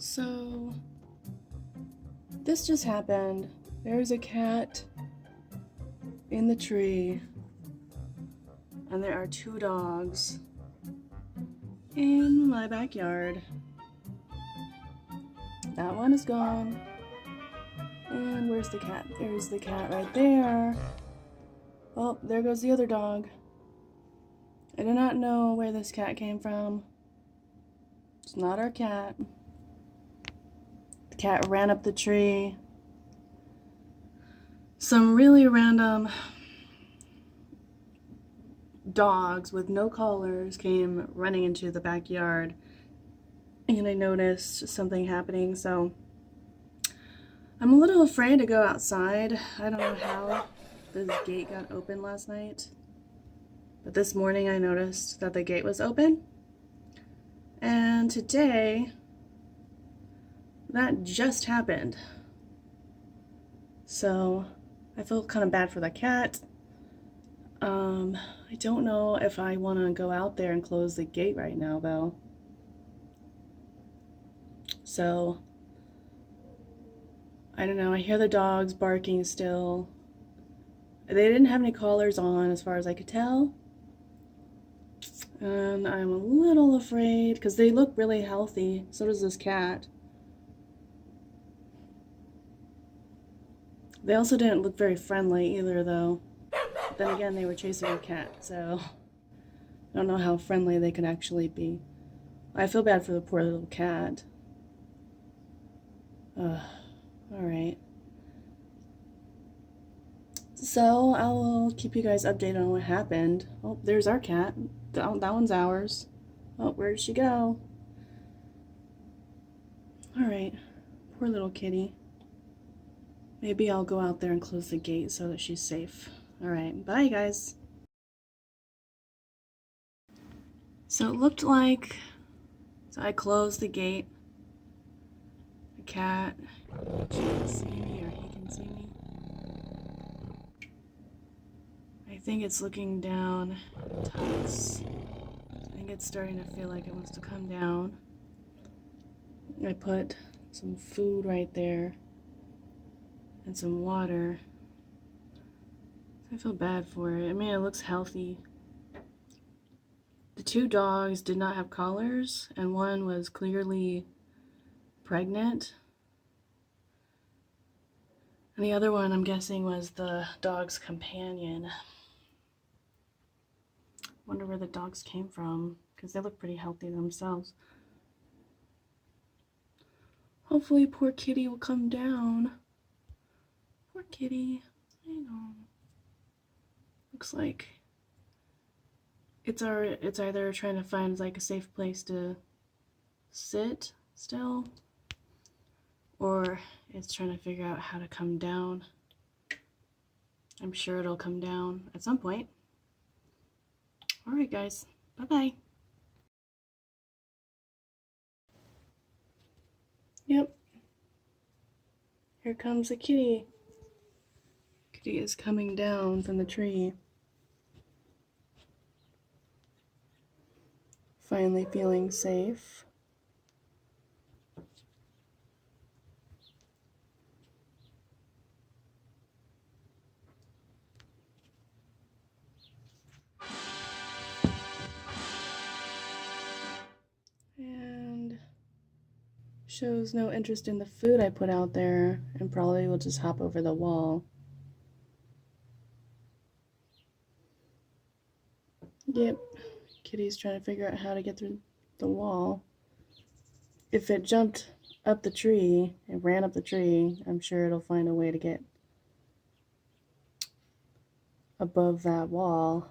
So, this just happened. There's a cat in the tree, and there are two dogs in my backyard. That one is gone. And where's the cat? There's the cat right there. Oh, there goes the other dog. I do not know where this cat came from. It's not our cat. The cat ran up the tree. Some really random dogs with no collars came running into the backyard, and I noticed something happening, so I'm a little afraid to go outside. I don't know how this gate got open last night, but this morning I noticed that the gate was open, and today that just happened. So I feel kind of bad for the cat. I don't know if I want to go out there and close the gate right now, though. So, I don't know. I hear the dogs barking still. They didn't have any collars on, as far as I could tell. And I'm a little afraid, because they look really healthy. So does this cat. They also didn't look very friendly either, though. But then again, they were chasing a cat, so I don't know how friendly they could actually be. I feel bad for the poor little cat. Alright. So, I'll keep you guys updated on what happened. Oh, there's our cat. That one's ours. Oh, where'd she go? Alright. Poor little kitty. Maybe I'll go out there and close the gate so that she's safe. Alright, bye guys. So it looked like, so I closed the gate. The cat, she can see me, or he can see me. I think it's looking down at tights. I think it's starting to feel like it wants to come down. I put some food right there and some water. I feel bad for it. I mean, it looks healthy. The two dogs did not have collars, and one was clearly pregnant. And the other one, I'm guessing, was the dog's companion. Wonder where the dogs came from, because they look pretty healthy themselves. Hopefully poor kitty will come down. Poor kitty. I know. Looks like it's either trying to find like a safe place to sit still, or it's trying to figure out how to come down. I'm sure it'll come down at some point. Alright guys, bye-bye. Yep. Here comes the kitty. Kitty is coming down from the tree. Finally feeling safe. And shows no interest in the food I put out there, and probably will just hop over the wall. Yep, kitty's trying to figure out how to get through the wall. If it jumped up the tree, it ran up the tree, I'm sure it'll find a way to get above that wall.